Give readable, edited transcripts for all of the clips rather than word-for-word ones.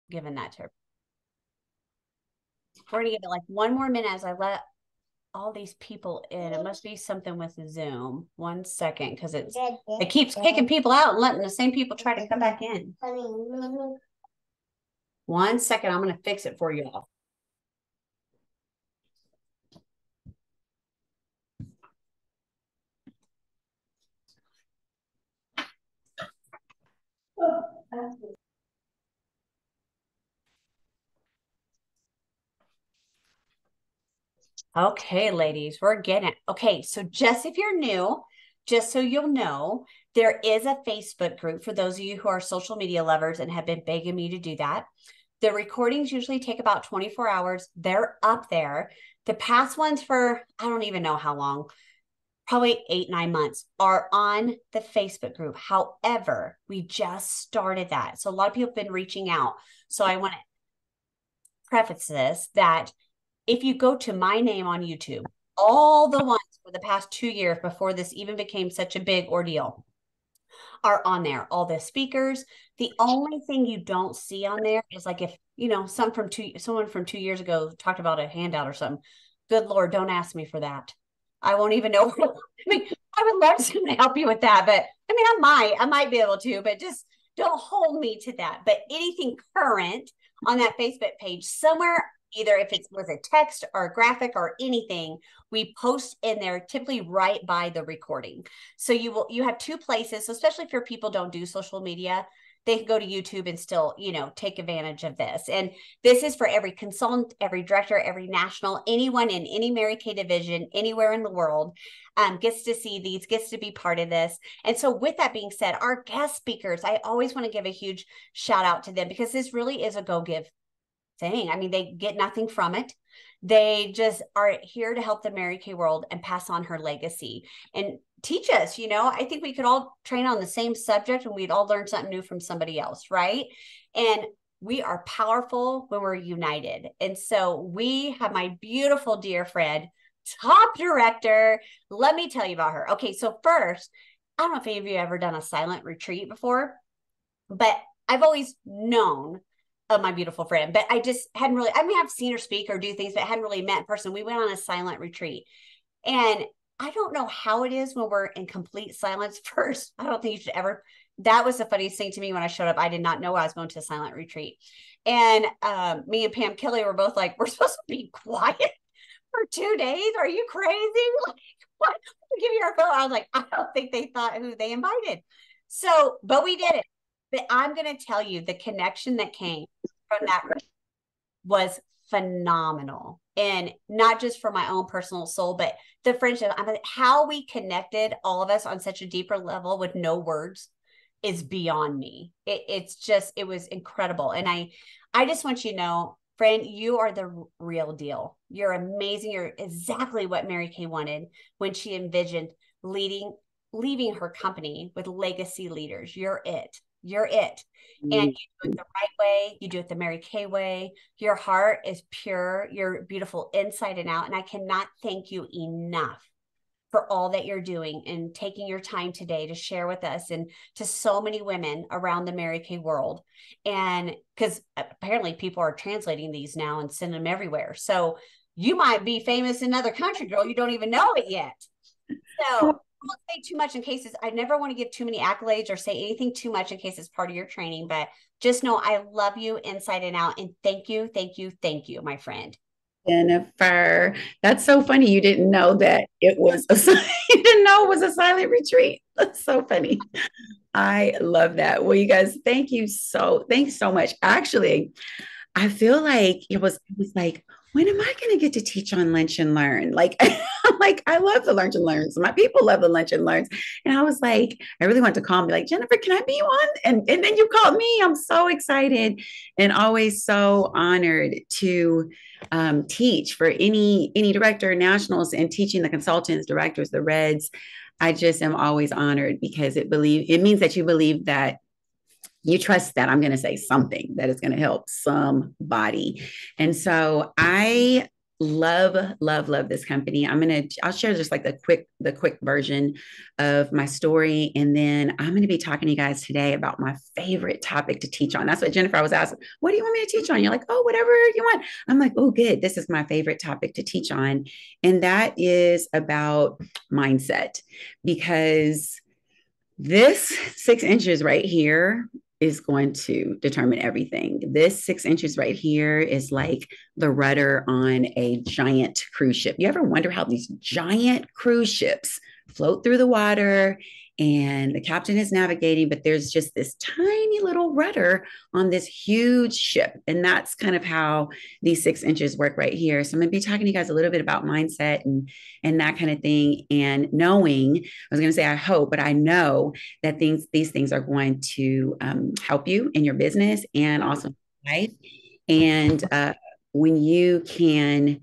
giving that to her. We're gonna give it like one more minute as I let all these people in. It must be something with Zoom. 1 second, because it keeps kicking people out and letting the same people try to come back in. 1 second, I'm gonna fix it for you all. Okay, ladies, we're getting it. Okay, so just if you're new, just so you'll know, there is a Facebook group for those of you who are social media lovers and have been begging me to do that. The recordings usually take about 24 hours. They're up there. The past ones for, I don't even know how long, probably 8, 9 months, are on the Facebook group. However, we just started that. So a lot of people have been reaching out. So I want to preface this that if you go to my name on YouTube, all the ones for the past 2 years before this even became such a big ordeal are on there. All the speakers. The only thing you don't see on there is like if, someone from 2 years ago talked about a handout or something. Good Lord, don't ask me for that. I won't even know. I mean, I would love someone to help you with that, but I mean, I might be able to, but just don't hold me to that. But anything current on that Facebook page, somewhere, either if it was a text or a graphic or anything, we post in there typically right by the recording. So you have two places. So especially if your people don't do social media, they can go to YouTube and still, take advantage of this. And this is for every consultant, every director, every national, anyone in any Mary Kay division, anywhere in the world, gets to see these, gets to be part of this. And so with that being said, our guest speakers, I always want to give a huge shout out to them because this really is a go give thing. I mean, they get nothing from it. They just are here to help the Mary Kay world and pass on her legacy and teach us. I think we could all train on the same subject and we'd all learn something new from somebody else, right? And we are powerful when we're united. And so we have my beautiful dear friend, top director. Let me tell you about her. Okay, so first, I don't know if any of you have ever done a silent retreat before, but I've always known of my beautiful friend, but I just hadn't really, I've seen her speak or do things, but hadn't really met in person. We went on a silent retreat. And I don't know how it is when we're in complete silence first. I don't think you should ever. That was the funniest thing to me when I showed up. I did not know I was going to a silent retreat. And me and Pam Kelly were both like, we're supposed to be quiet for 2 days. Are you crazy? Like, what? Give me our phone. I was like, I don't think they thought who they invited. So, but we did it. But I'm going to tell you the connection that came from that was phenomenal. And not just for my own personal soul, but the friendship. I mean, how we connected all of us on such a deeper level with no words is beyond me. It was incredible. And I just want you to know, friend, you are the real deal. You're amazing. You're exactly what Mary Kay wanted when she envisioned leaving her company with legacy leaders. You're it. You're it. And you do it the right way. You do it the Mary Kay way. Your heart is pure. You're beautiful inside and out. And I cannot thank you enough for all that you're doing and taking your time today to share with us and to so many women around the Mary Kay world. And because apparently people are translating these now and sending them everywhere. So you might be famous in another country, girl. You don't even know it yet. So I won't say too much in cases. I never want to give too many accolades or say anything too much in case it's part of your training, but just know I love you inside and out. And thank you, thank you, thank you, my friend. Jennifer, that's so funny. You didn't know that it was you didn't know it was a silent retreat. That's so funny. I love that. Well, you guys, thanks so much. Actually, I feel like it was like, when am I going to get to teach on lunch and learn? Like, like I love the lunch and learns. My people love the lunch and learns. And I was like, I really want to call me like, Jennifer, can I be one? And then you called me. I'm so excited and always so honored to teach for any director, nationals, and teaching the consultants, directors, the Reds. I just am always honored because it means that you believe that you trust that I'm going to say something that is going to help somebody. And so I love, love, love this company. I'll share just like the quick version of my story. And then I'm going to be talking to you guys today about my favorite topic to teach on. That's what Jennifer, I was asking, what do you want me to teach on? You're like, oh, whatever you want. I'm like, oh, good. This is my favorite topic to teach on. And that is about mindset, because this 6 inches right here is going to determine everything. This 6 inches right here is like the rudder on a giant cruise ship. You ever wonder how these giant cruise ships float through the water and the captain is navigating, but there's just this tiny little rudder on this huge ship. And that's kind of how these 6 inches work right here. So I'm going to be talking to you guys a little bit about mindset and that kind of thing. And knowing, I was going to say, I hope, but I know that these things are going to help you in your business and also in life. And when you can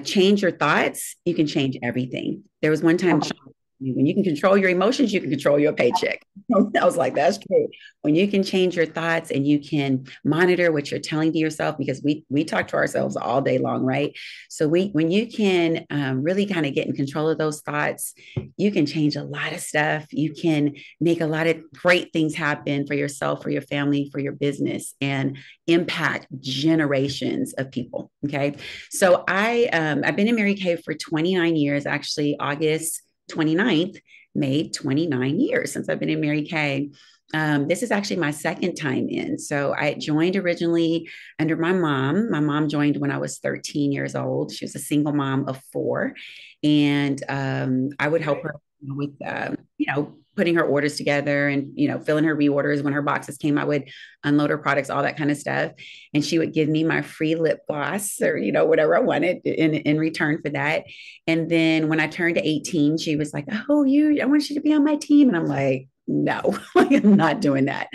change your thoughts, you can change everything. There was one time when you can control your emotions, you can control your paycheck. I was like, that's true. When you can change your thoughts and you can monitor what you're telling to yourself, because we talk to ourselves all day long, right? So when you can really kind of get in control of those thoughts, you can change a lot of stuff. You can make a lot of great things happen for yourself, for your family, for your business, and impact generations of people. Okay, so I've been in Mary Kay for 29 years. Actually, August 29th made 29 years since I've been in Mary Kay. This is actually my second time in. So I joined originally under my mom. My mom joined when I was 13 years old. She was a single mom of four. And I would help her with, putting her orders together and, filling her reorders. When her boxes came, I would unload her products, all that kind of stuff. And she would give me my free lip gloss or, whatever I wanted in return for that. And then when I turned 18, she was like, oh, I want you to be on my team. And I'm like, no, I'm not doing that.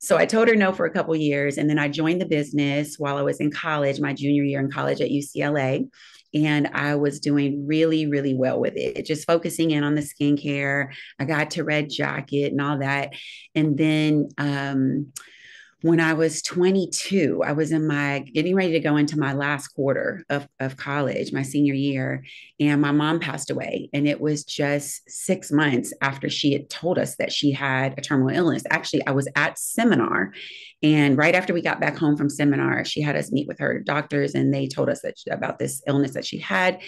So I told her no for a couple of years. And then I joined the business while I was in college, my junior year in college at UCLA. And I was doing really, really well with it, just focusing in on the skincare. I got to Red Jacket and all that. And then when I was 22, I was getting ready to go into my last quarter of college, my senior year, and my mom passed away. And it was just 6 months after she had told us that she had a terminal illness. Actually, I was at seminar, and right after we got back home from seminar, she had us meet with her doctors, and they told us about this illness that she had,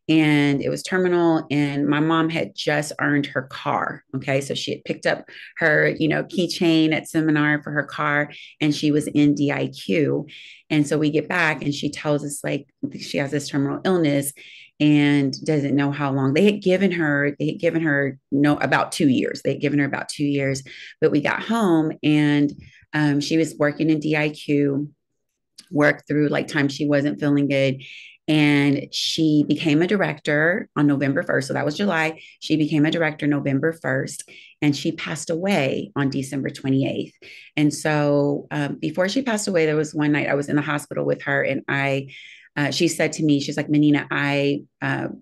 and it was terminal. And my mom had just earned her car. Okay, so she had picked up her keychain at seminar for her car, and she was in DIQ. And so we get back and she tells us like she has this terminal illness and doesn't know how long. They had given her no about 2 years. They had given her about 2 years, but we got home and she was working in DIQ, worked through like time she wasn't feeling good. And she became a director on November 1st. So that was July. She became a director November 1st, and she passed away on December 28th. And so before she passed away, there was one night I was in the hospital with her, and she said to me, she's like, Menina,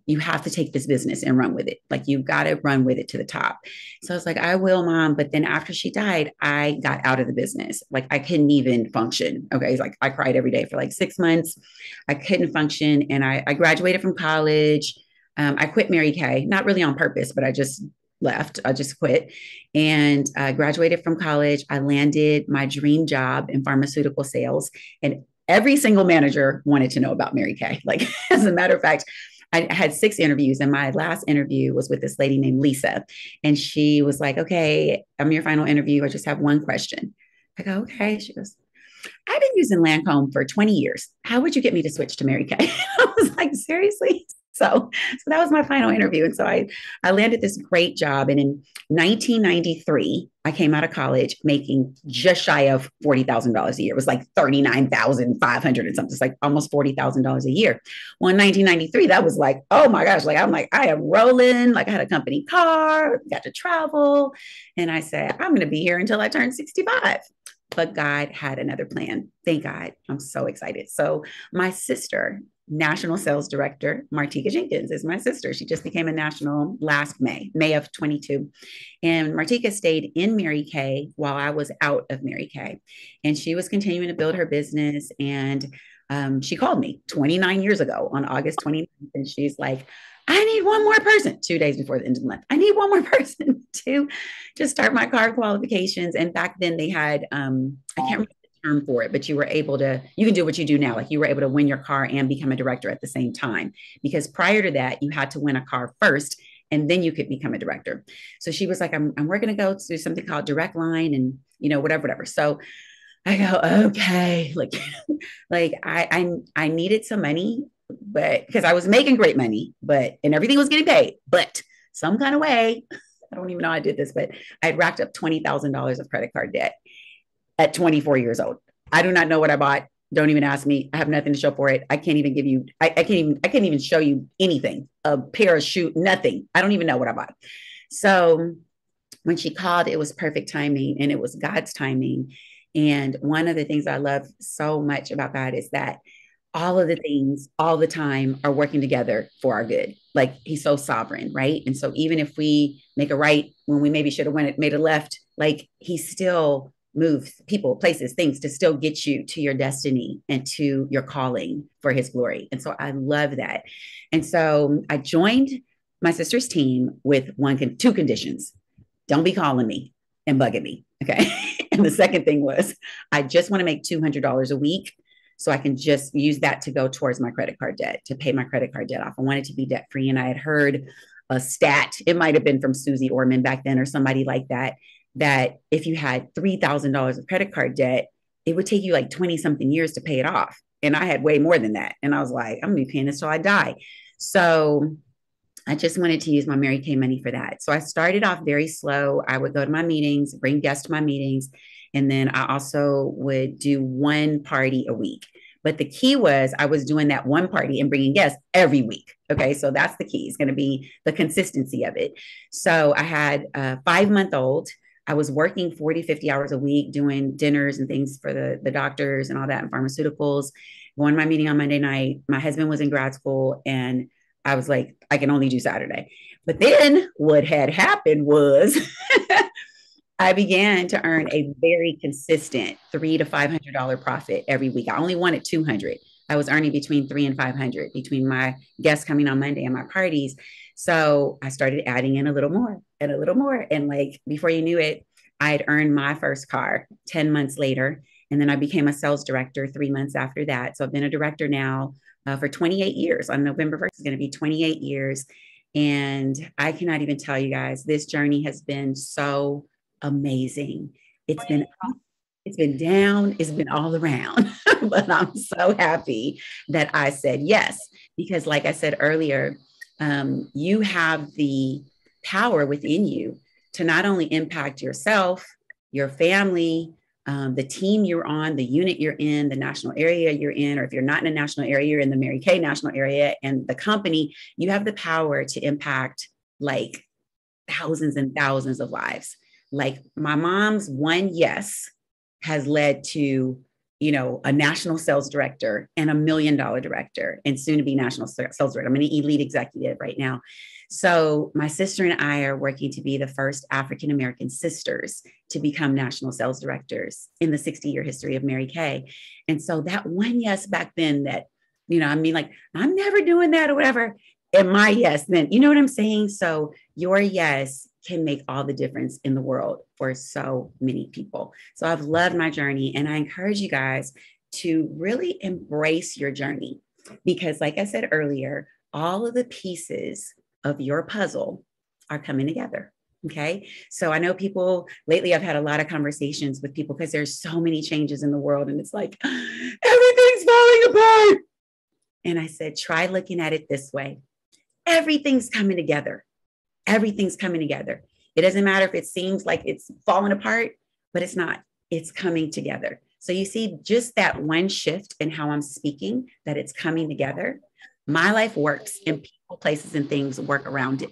you have to take this business and run with it. Like, you got to run with it to the top. So I was like, I will, mom. But then after she died, I got out of the business. Like, I couldn't even function. Okay. Like, I cried every day for like 6 months. I couldn't function. And I graduated from college. I quit Mary Kay, not really on purpose, but I just left. I just quit and graduated from college. I landed my dream job in pharmaceutical sales. And every single manager wanted to know about Mary Kay. Like, as a matter of fact, I had 6 interviews, and my last interview was with this lady named Lisa. And she was like, okay, I'm your final interview. I just have one question. I go, okay. She goes, I've been using Lancome for 20 years. How would you get me to switch to Mary Kay? I was like, seriously? So that was my final interview. And so I landed this great job. And in 1993, I came out of college making just shy of $40,000 a year. It was like 39,500 and something. It's like almost $40,000 a year. Well, in 1993, that was like, oh my gosh, like I'm like, I am rolling. Like, I had a company car, got to travel. And I said, I'm going to be here until I turn 65. But God had another plan. Thank God. I'm so excited. So my sister, National Sales Director, Martika Jenkins, is my sister. She just became a national last May of 22. And Martika stayed in Mary Kay while I was out of Mary Kay. And she was continuing to build her business. And She called me 29 years ago on August 29th, and she's like, I need one more person 2 days before the end of the month. I need one more person to start my car qualifications. And back then they had, I can't remember the term for it, but you were able to, you can do what you do now. Like you were able to win your car and become a director at the same time. Because prior to that, you had to win a car first and then you could become a director. So she was like, I'm working to go to something called Direct Line and, whatever. So I go, okay, like I needed some money, but because I was making great money, and everything was getting paid, but some kind of way, I don't even know how I did this, but I had racked up $20,000 of credit card debt at 24 years old. I do not know what I bought. Don't even ask me. I have nothing to show for it. I can't even give you, I can't even show you anything, a pair of shoes, nothing. I don't even know what I bought. So when she called, it was perfect timing and it was God's timing. And one of the things I love so much about God is that all of the things all the time are working together for our good. Like he's so sovereign, right? And so even if we make a right when we maybe should have made a left, like he still moves people, places, things to still get you to your destiny and to your calling for his glory. And so I love that. And so I joined my sister's team with two conditions. Don't be calling me and bugging me. Okay. And the second thing was, I just want to make $200 a week so I can just use that to go towards my credit card debt, to pay my credit card debt off. I wanted to be debt free. And I had heard a stat, it might have been from Susie Orman back then or somebody like that, that if you had $3,000 of credit card debt, it would take you like 20 something years to pay it off. And I had way more than that. And I was like, I'm gonna be paying this till I die. So I just wanted to use my Mary Kay money for that. So I started off very slow. I would go to my meetings, bring guests to my meetings, and then I also would do one party a week. But the key was I was doing that one party and bringing guests every week. Okay. So that's the key. It's going to be the consistency of it. So I had a 5 month old. I was working 40, 50 hours a week doing dinners and things for the doctors and all that and pharmaceuticals. Going to my meeting on Monday night. My husband was in grad school and I was like, I can only do Saturday. But then what had happened was I began to earn a very consistent $300 to $500 profit every week. I only wanted 200. I was earning between 3 and 500 between my guests coming on Monday and my parties. So I started adding in a little more and a little more. And like before you knew it, I had earned my first car 10 months later. And then I became a sales director 3 months after that. So I've been a director now for 28 years. On November 1st, it's going to be 28 years. And I cannot even tell you guys, this journey has been so amazing. It's been down, it's been all around, but I'm so happy that I said yes because, like I said earlier, you have the power within you to not only impact yourself, your family, the team you're on, the unit you're in, the national area you're in, or if you're not in a national area, you're in the Mary Kay national area, and the company, you have the power to impact like thousands and thousands of lives. Like my mom's one yes has led to, a national sales director and $1 million director and soon to be national sales director. I'm an elite executive right now. So my sister and I are working to be the first African-American sisters to become national sales directors in the 60-year history of Mary Kay. And so that one yes back then that, like, I'm never doing that or whatever. And my yes, then, you know what I'm saying? So your yes can make all the difference in the world for so many people. So I've loved my journey and I encourage you guys to really embrace your journey because like I said earlier, all of the pieces of your puzzle are coming together. Okay. So I know people lately, I've had a lot of conversations with people because there's so many changes in the world and it's like, everything's falling apart. And I said, try looking at it this way. Everything's coming together. Everything's coming together. It doesn't matter if it seems like it's falling apart, but it's not. It's coming together. So you see just that one shift in how I'm speaking, that it's coming together. My life works and people, places, and things work around it.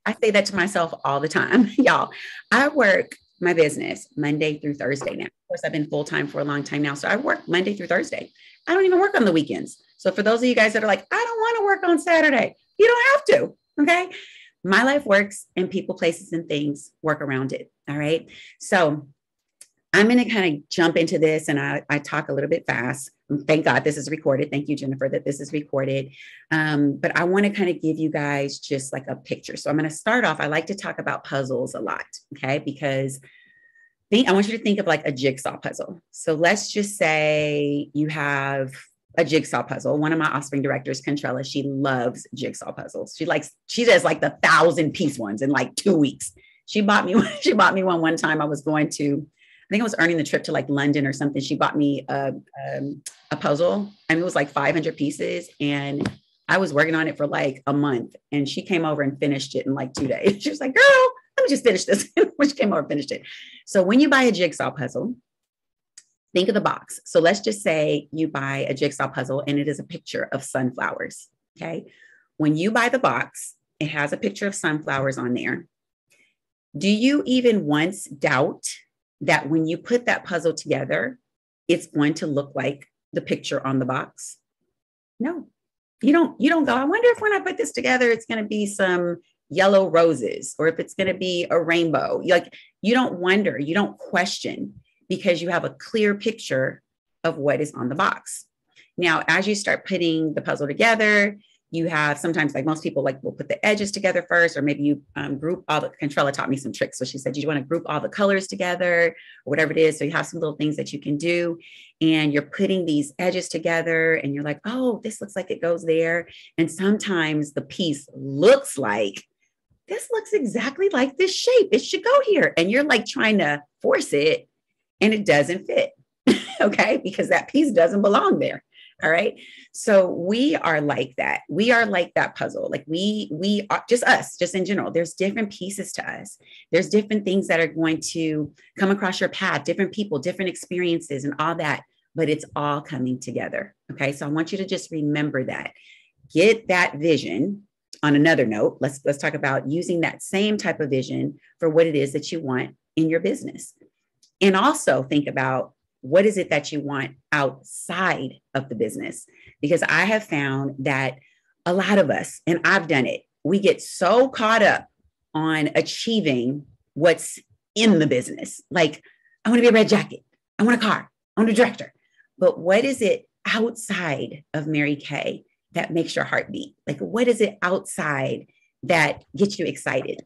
I say that to myself all the time. Y'all, I work my business Monday through Thursday now. Of course, I've been full-time for a long time now. So I work Monday through Thursday. I don't even work on the weekends. So for those of you guys that are like, I don't want to work on Saturday, you don't have to. Okay. My life works and people, places, and things work around it. All right. So I'm going to kind of jump into this, and I talk a little bit fast. Thank God this is recorded. Thank you, Jennifer, that this is recorded. But I want to kind of give you guys just like a picture. So I'm going to start off. I like to talk about puzzles a lot, okay? Because I want you to think of like a jigsaw puzzle. So let's just say you have a jigsaw puzzle. One of my offspring directors, Contrella, she loves jigsaw puzzles. She does like the 1,000-piece ones in like 2 weeks. She bought me one time. I was going to, I think I was earning the trip to like London or something. She bought me a puzzle, and it was like 500 pieces. And I was working on it for like a month, and she came over and finished it in like 2 days. She was like, girl, let me just finish this. When she came over and finished it. So when you buy a jigsaw puzzle, think of the box. So let's just say you buy a jigsaw puzzle and it is a picture of sunflowers. Okay. When you buy the box, it has a picture of sunflowers on there. Do you even once doubt that when you put that puzzle together, it's going to look like the picture on the box? No, you don't go, I wonder if when I put this together, it's going to be some yellow roses, or if it's going to be a rainbow. Like, you don't wonder, you don't question, because you have a clear picture of what is on the box. Now, as you start putting the puzzle together, you have sometimes, like most people, like will put the edges together first, or maybe you group all the, Contrella taught me some tricks. So she said, you want to group all the colors together or whatever it is. So you have some little things that you can do, and you're putting these edges together, and you're like, oh, this looks like it goes there. And sometimes the piece looks like, this looks exactly like this shape. It should go here. And you're like trying to force it, and it doesn't fit. Okay. Because that piece doesn't belong there. All right. So we are like that. We are like that puzzle. Like we are just us, just in general. There's different pieces to us. There's different things that are going to come across your path, different people, different experiences, and all that, but it's all coming together. Okay. So I want you to just remember that. Get that vision. On another note, let's talk about using that same type of vision for what it is that you want in your business. And also think about, what is it that you want outside of the business? Because I have found that a lot of us, and I've done it, we get so caught up on achieving what's in the business. Like, I want to be a red jacket. I want a car. I want a director. But what is it outside of Mary Kay that makes your heart beat? Like, what is it outside that gets you excited?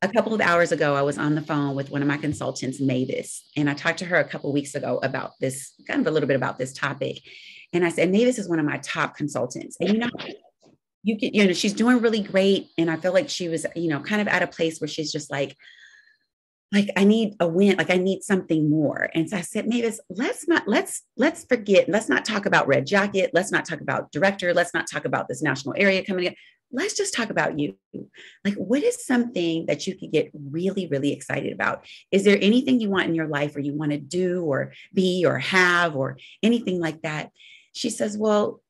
A couple of hours ago, I was on the phone with one of my consultants, Mavis, and I talked to her a couple of weeks ago about this, kind of a little bit about this topic. And I said, Mavis is one of my top consultants. And she's doing really great. And I feel like she was, kind of at a place where she's just like, I need a win. Like, I need something more. And so I said, Mavis, let's forget. Let's not talk about red jacket. Let's not talk about director. Let's not talk about this national area coming in. Let's just talk about you. Like, what is something that you could get really, really excited about? Is there anything you want in your life, or you want to do or be or have, or anything like that? She says, well,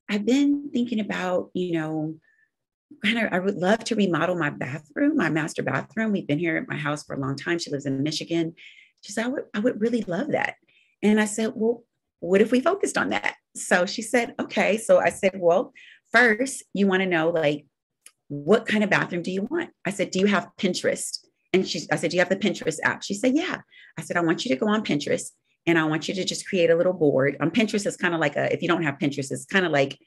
I've been thinking about, I would love to remodel my bathroom, my master bathroom. We've been here at my house for a long time. She lives in Michigan. She said, I would really love that. And I said, well, what if we focused on that? So she said, okay. So I said, well, first, you want to know, like, what kind of bathroom do you want? I said, do you have Pinterest? And I said, do you have the Pinterest app? She said, yeah. I said, I want you to go on Pinterest, and I want you to just create a little board. On Pinterest, it's kind of like if you don't have Pinterest, it's kind of like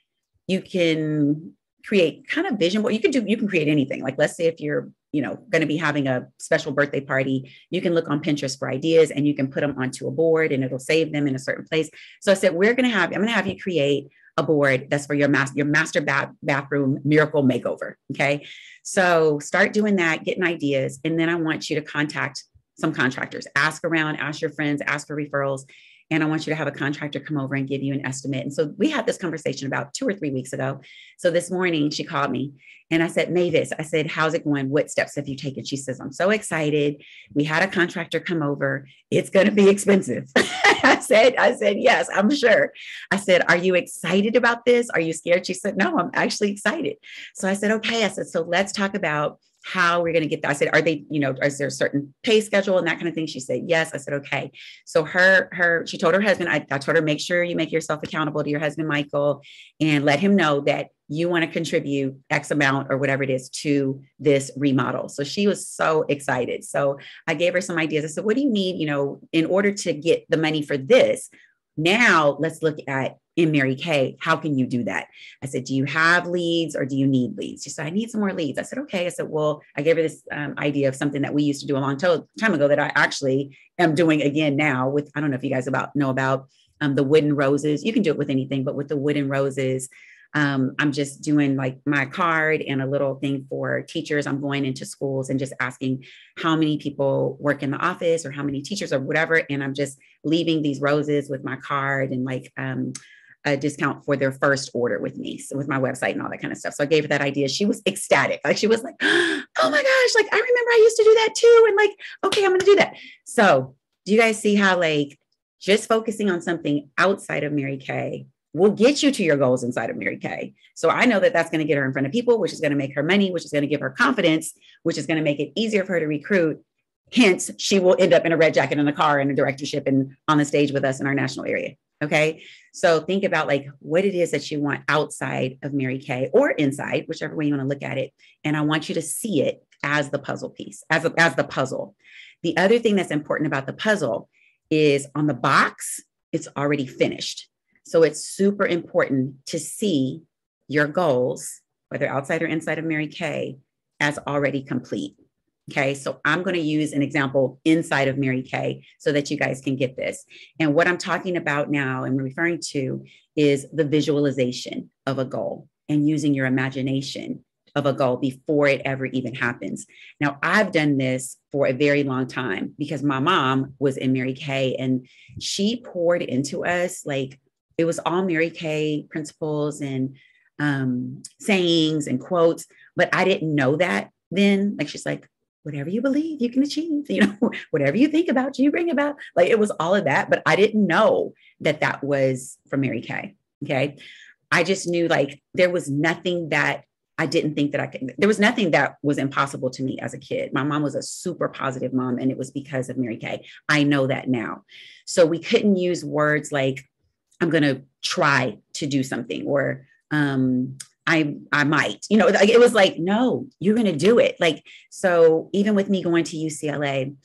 you can create kind of vision board. You can create anything. Like, let's say if you're, going to be having a special birthday party, you can look on Pinterest for ideas, and you can put them onto a board, and it'll save them in a certain place. So I said, I'm going to have you create a board that's for your master bathroom miracle makeover. Okay. So start doing that, getting ideas. And then I want you to contact some contractors, ask around, ask your friends, ask for referrals. And I want you to have a contractor come over and give you an estimate. And so we had this conversation about 2 or 3 weeks ago. So this morning she called me, and I said, Mavis, I said, how's it going? What steps have you taken? She says, I'm so excited. We had a contractor come over. It's going to be expensive. I said, yes, I'm sure. I said, are you excited about this? Are you scared? She said, no, I'm actually excited. So I said, okay. I said, so let's talk about how we're going to get that. I said, are they, is there a certain pay schedule and that kind of thing? She said, yes. I said, okay. So she told her husband, I told her, make sure you make yourself accountable to your husband, Michael, and let him know that you want to contribute X amount or whatever it is to this remodel. So she was so excited. So I gave her some ideas. I said, what do you need, in order to get the money for this? Now let's look at in Mary Kay, how can you do that? I said, do you have leads or do you need leads? She said, I need some more leads. I said, okay. I said, well, I gave her this idea of something that we used to do a long time ago that I actually am doing again now with, I don't know if you guys know about the wooden roses. You can do it with anything, but with the wooden roses, I'm just doing like my card and a little thing for teachers. I'm going into schools and just asking how many people work in the office or how many teachers or whatever. And I'm just leaving these roses with my card and like a discount for their first order with me, so with my website and all that kind of stuff. So I gave her that idea. She was ecstatic. Like she was like, oh my gosh, like I remember I used to do that too. And like, okay, I'm going to do that. So do you guys see how like just focusing on something outside of Mary Kay will get you to your goals inside of Mary Kay. So I know that that's going to get her in front of people, which is going to make her money, which is going to give her confidence, which is going to make it easier for her to recruit. Hence, she will end up in a red jacket in a car and a directorship and on the stage with us in our national area. Okay. So think about like what it is that you want outside of Mary Kay or inside, whichever way you want to look at it. And I want you to see it as the puzzle piece, as the puzzle. The other thing that's important about the puzzle is on the box, it's already finished. So it's super important to see your goals, whether outside or inside of Mary Kay, as already complete. Okay, so I'm going to use an example inside of Mary Kay so that you guys can get this. And what I'm talking about now and referring to is the visualization of a goal and using your imagination of a goal before it ever even happens. Now, I've done this for a very long time because my mom was in Mary Kay and she poured into us like it was all Mary Kay principles and sayings and quotes, but I didn't know that then. Like she's like, whatever you believe, you can achieve, whatever you think about, you bring about. Like it was all of that, but I didn't know that that was from Mary Kay. Okay. I just knew like there was nothing that I didn't think that I could, there was nothing that was impossible to me as a kid. My mom was a super positive mom and it was because of Mary Kay. I know that now. So we couldn't use words like, I'm going to try to do something or I might, like it was like, no, you're going to do it. Like, so even with me going to UCLA,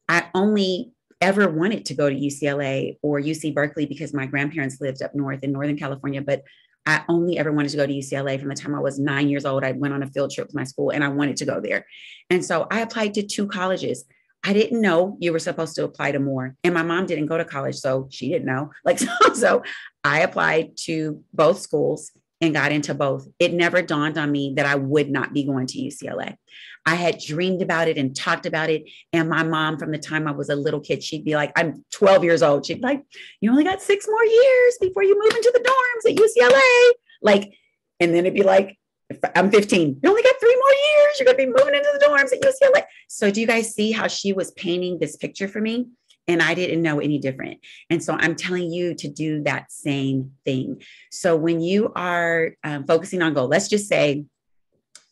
I only ever wanted to go to UCLA or UC Berkeley because my grandparents lived up north in Northern California, but I only ever wanted to go to UCLA from the time I was 9 years old. I went on a field trip with my school and I wanted to go there. And so I applied to 2 colleges. I didn't know you were supposed to apply to more. And my mom didn't go to college, so she didn't know. Like, so I applied to both schools and got into both. It never dawned on me that I would not be going to UCLA. I had dreamed about it and talked about it. And my mom, from the time I was a little kid, she'd be like, I'm 12 years old. She'd be like, you only got 6 more years before you move into the dorms at UCLA. Like, and then it'd be like, I'm 15. You only got 3 more years. You're going to be moving into the dorms at UCLA. So do you guys see how she was painting this picture for me? And I didn't know any different. And so I'm telling you to do that same thing. So when you are focusing on goal, let's just say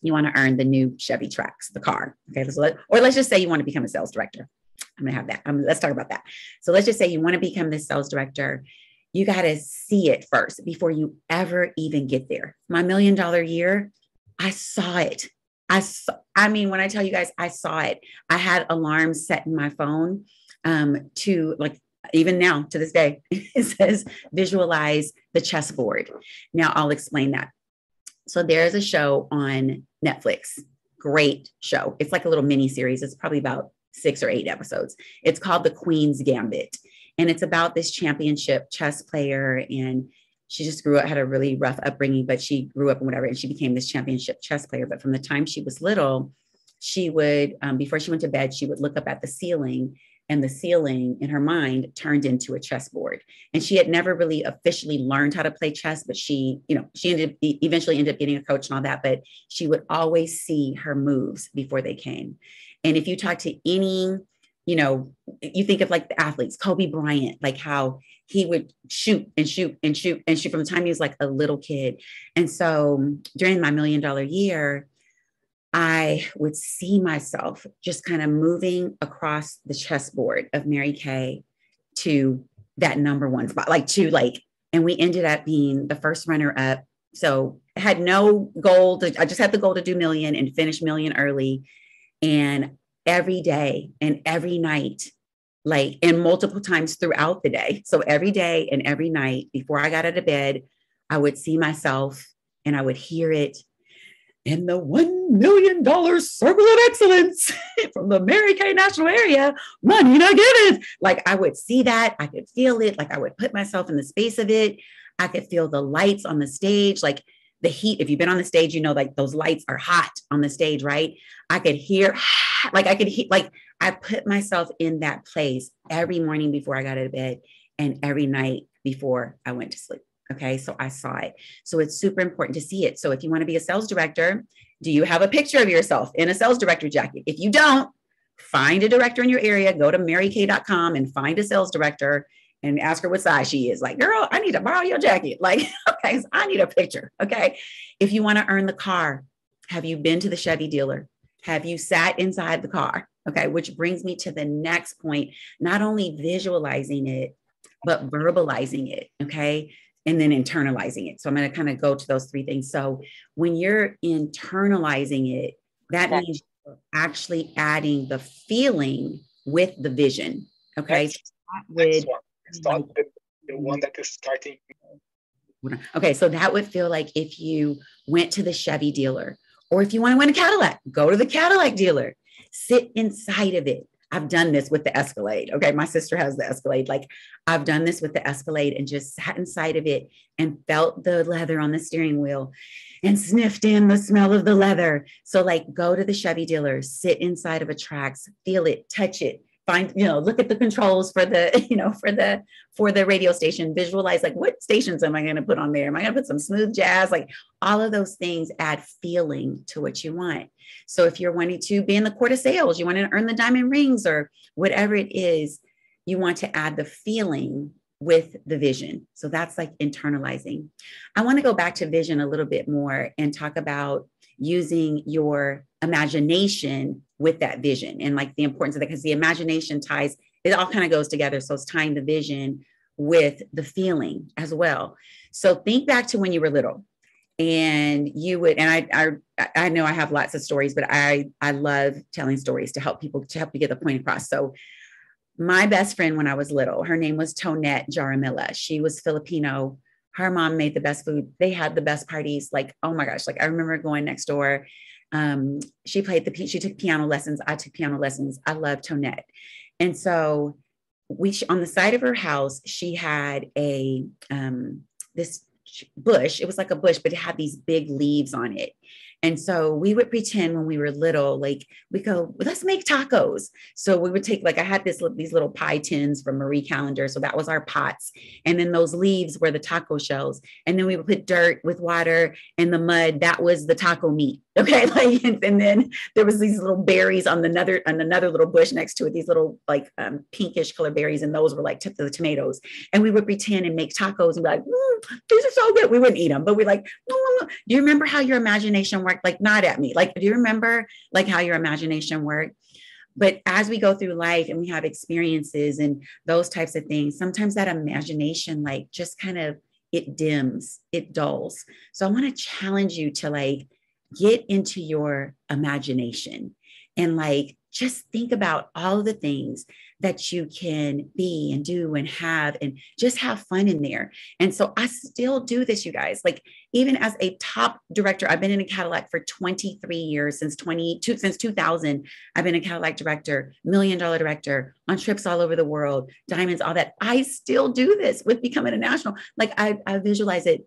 you want to earn the new Chevy Trax, the car. Okay. Or let's just say you want to become a sales director. I'm going to have that. Let's talk about that. So let's just say you want to become the sales director. You got to see it first before you ever even get there. My $1 million year, I saw it. I mean, when I tell you guys, I saw it. I had alarms set in my phone to like, even now to this day, it says visualize the chessboard. Now I'll explain that. So there's a show on Netflix, great show. It's like a little mini series. It's probably about 6 or 8 episodes. It's called The Queen's Gambit. And it's about this championship chess player. And she just grew up, had a really rough upbringing, but she grew up and whatever. And she became this championship chess player. But from the time she was little, she would, before she went to bed, she would look up at the ceiling, and the ceiling in her mind turned into a chessboard. And she had never really officially learned how to play chess, but she eventually ended up getting a coach and all that, but she would always see her moves before they came. And if you talk to any, you think of like the athletes, Kobe Bryant, like how he would shoot and shoot and shoot and shoot from the time he was like a little kid. And so during my $1 million year, I would see myself just kind of moving across the chessboard of Mary Kay to that number 1 spot, and we ended up being the first runner up So I had no goal I just had the goal to do million and finish million early. And every day and every night, like, and multiple times throughout the day. So every day and every night before I got out of bed, I would see myself and I would hear it in the $1 million circle of excellence from the Mary Kay National Area. Menina, get it. Like, I would see that. I could feel it. Like, I would put myself in the space of it. I could feel the lights on the stage, like the heat. If you've been on the stage, you know, like those lights are hot on the stage, right? I could hear, like, I could hear, like, I put myself in that place every morning before I got out of bed and every night before I went to sleep. Okay. So I saw it. So it's super important to see it. So if you want to be a sales director, do you have a picture of yourself in a sales director jacket? If you don't, find a director in your area, go to marykay.com and find a sales director and ask her what size she is. Like, girl, I need to borrow your jacket. Like, okay, so I need a picture. Okay. If you want to earn the car, have you been to the Chevy dealer? Have you sat inside the car? Okay. Which brings me to the next point, not only visualizing it, but verbalizing it. Okay. And then internalizing it. So I'm going to kind of go to those three things. So when you're internalizing it, that means you're actually adding the feeling with the vision. Okay. Next, next one. Start the one that is starting. Okay. So that would feel like if you went to the Chevy dealer, or if you want to win a Cadillac, go to the Cadillac dealer, sit inside of it. I've done this with the Escalade. Okay. My sister has the Escalade. Like, I've done this with the Escalade and just sat inside of it and felt the leather on the steering wheel and sniffed in the smell of the leather. So, like, go to the Chevy dealer, sit inside of a Trax, feel it, touch it, find, look at the controls for the, for the radio station, visualize, like, what stations am I going to put on there? Am I going to put some smooth jazz? Like, all of those things add feeling to what you want. So if you're wanting to be in the court of sales, you want to earn the diamond rings or whatever it is, you want to add the feeling with the vision. So that's like internalizing. I want to go back to vision a little bit more and talk about using your imagination with that vision and like the importance of that, because the imagination ties, it all kind of goes together. So it's tying the vision with the feeling as well. So think back to when you were little and you would, and I know I have lots of stories, but I love telling stories to help people, to help you get the point across. So my best friend when I was little, her name was Tonette Jaramilla. She was Filipino. Her mom made the best food. They had the best parties. Like, oh my gosh. Like, I remember going next door. She took piano lessons. I took piano lessons. I love Tonette. And so on the side of her house, she had this bush. It was like a bush, but it had these big leaves on it. And so we would pretend when we were little, like, we go, let's make tacos. So we would take, like, I had these little pie tins from Marie Callender. So that was our pots. And then those leaves were the taco shells. And then we would put dirt with water and the mud. That was the taco meat. Okay. Like, and then there was these little berries on another little bush next to it, these little like pinkish color berries. And those were like the tomatoes. And we would pretend and make tacos and be like, these are so good. We wouldn't eat them, but we're like, do you remember how your imagination worked? Like, nod at me. Like, do you remember like how your imagination worked? But as we go through life and we have experiences and those types of things, sometimes that imagination, like, just kind of, it dims, it dulls. So I want to challenge you to like get into your imagination and like just think about all of the things that you can be and do and have and just have fun in there. And so I still do this, you guys. Like, even as a top director, I've been in a Cadillac for 23 years, since 2000. I've been a Cadillac director, $1 million director, on trips all over the world, diamonds, all that. I still do this with becoming a national. Like, I visualize it.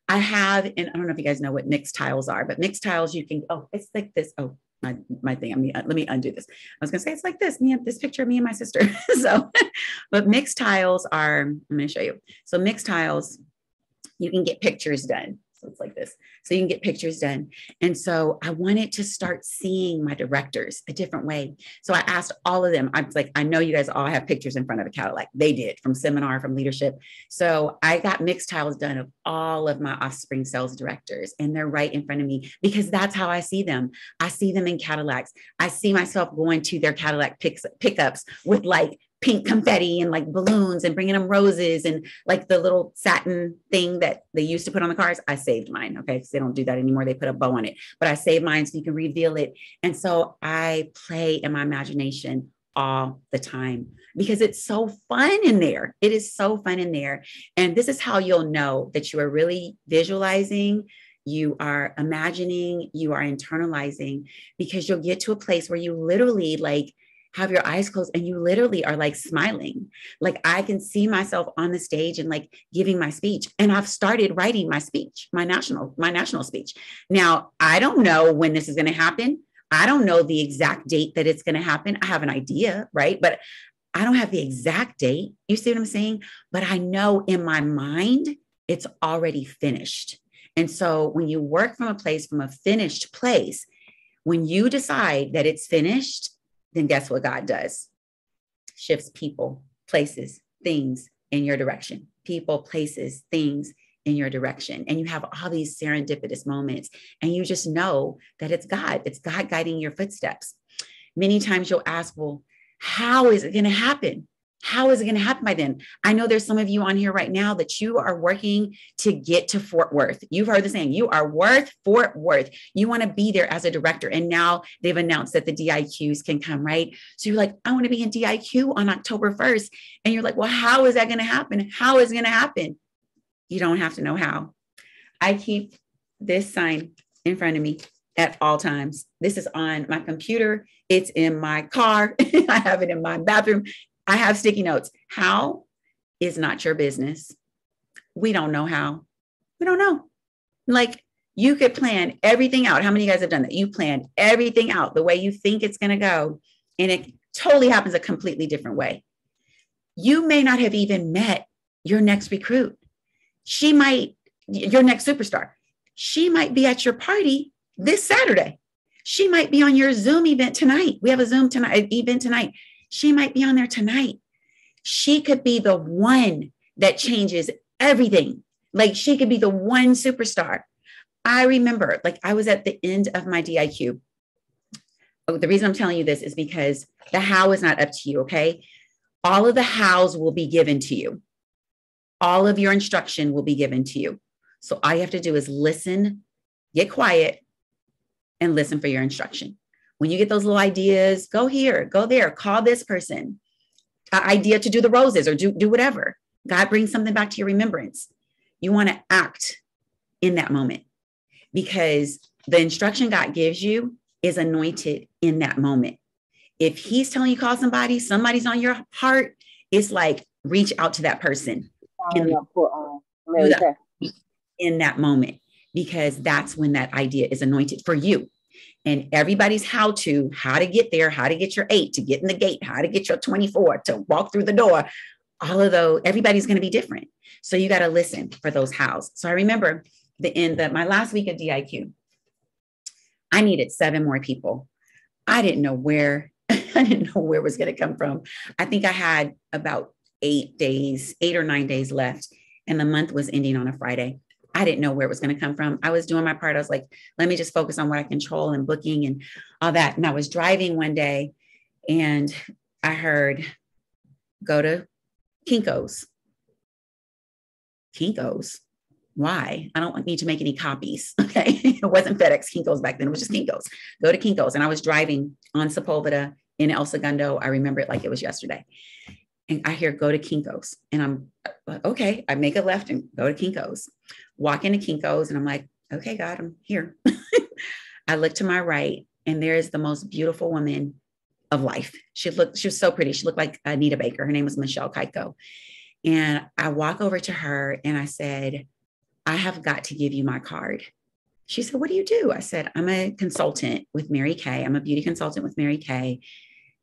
I have, and I don't know if you guys know what mixed tiles are, but mixed tiles, you can, it's like this. Oh, my thing. Let me undo this. I was going to say, it's like this, this picture of me and my sister. So, but mixed tiles are, I'm going to show you. So mixed tiles, you can get pictures done. So it's like this. So you can get pictures done. And so I wanted to start seeing my directors a different way. So I asked all of them, I was like, I know you guys all have pictures in front of a Cadillac. They did, from seminar, from leadership. So I got mixed tiles done of all of my offspring sales directors, and they're right in front of me because that's how I see them. I see them in Cadillacs. I see myself going to their Cadillac pickups with like pink confetti and like balloons and bringing them roses and like the little satin thing that they used to put on the cars. I saved mine. Okay. Because they don't do that anymore. They put a bow on it, but I saved mine so you can reveal it. And so I play in my imagination all the time because it's so fun in there. It is so fun in there. And this is how you'll know that you are really visualizing, you are imagining, you are internalizing, because you'll get to a place where you literally like have your eyes closed and you literally are like smiling. Like I can see myself on the stage and like giving my speech. And I've started writing my speech, my national speech. Now, I don't know when this is going to happen. I don't know the exact date that it's going to happen. I have an idea, right? But I don't have the exact date. You see what I'm saying? But I know in my mind, it's already finished. And so when you work from a place, from a finished place, when you decide that it's finished, then guess what God does? Shifts people, places, things in your direction. People, places, things in your direction. And you have all these serendipitous moments and you just know that it's God. It's God guiding your footsteps. Many times you'll ask, well, how is it going to happen? How is it going to happen by then? I know there's some of you on here right now that you are working to get to Fort Worth. You've heard the saying, you are worth Fort Worth. You want to be there as a director. And now they've announced that the DIQs can come, right? So you're like, I want to be in DIQ on October 1st. And you're like, well, how is that going to happen? How is it going to happen? You don't have to know how. I keep this sign in front of me at all times. This is on my computer. It's in my car. I have it in my bathroom. I have sticky notes. How is not your business. We don't know how. We don't know. Like you could plan everything out. How many of you guys have done that? You planned everything out the way you think it's going to go. And it totally happens a completely different way. You may not have even met your next recruit. She might, your next superstar. She might be at your party this Saturday. She might be on your Zoom event tonight. We have a Zoom event tonight. She might be on there tonight. She could be the one that changes everything. Like she could be the one superstar. I remember, like I was at the end of my DIQ. Oh, the reason I'm telling you this is because the how is not up to you, okay? All of the hows will be given to you. All of your instruction will be given to you. So all you have to do is listen, get quiet, and listen for your instruction. When you get those little ideas, go here, go there, call this person. An idea to do the roses or do whatever. God brings something back to your remembrance. You want to act in that moment because the instruction God gives you is anointed in that moment. If he's telling you call somebody, somebody's on your heart, it's like reach out to that person in that moment because that's when that idea is anointed for you. And everybody's how to get there, how to get your 8, to get in the gate, how to get your 24, to walk through the door. All of those, everybody's going to be different. So you got to listen for those hows. So I remember my last week of DIQ, I needed 7 more people. I didn't know where it was going to come from. I think I had about 8 or 9 days left. And the month was ending on a Friday. I didn't know where it was going to come from. I was doing my part. I was like, let me just focus on what I control and booking and all that. And I was driving one day and I heard, go to Kinko's. Kinko's. Why? I don't need to make any copies. Okay. It wasn't FedEx Kinko's back then. It was just Kinko's. Go to Kinko's. And I was driving on Sepulveda in El Segundo. I remember it like it was yesterday. And I hear go to Kinko's. And I'm okay. I make a left and go to Kinko's. Walk into Kinko's and I'm like, okay, God, I'm here. I look to my right and there is the most beautiful woman of life. She was so pretty. She looked like Anita Baker. Her name was Michelle Keiko. And I walk over to her and I said, I have got to give you my card. She said, what do you do? I said, I'm a consultant with Mary Kay. I'm a beauty consultant with Mary Kay.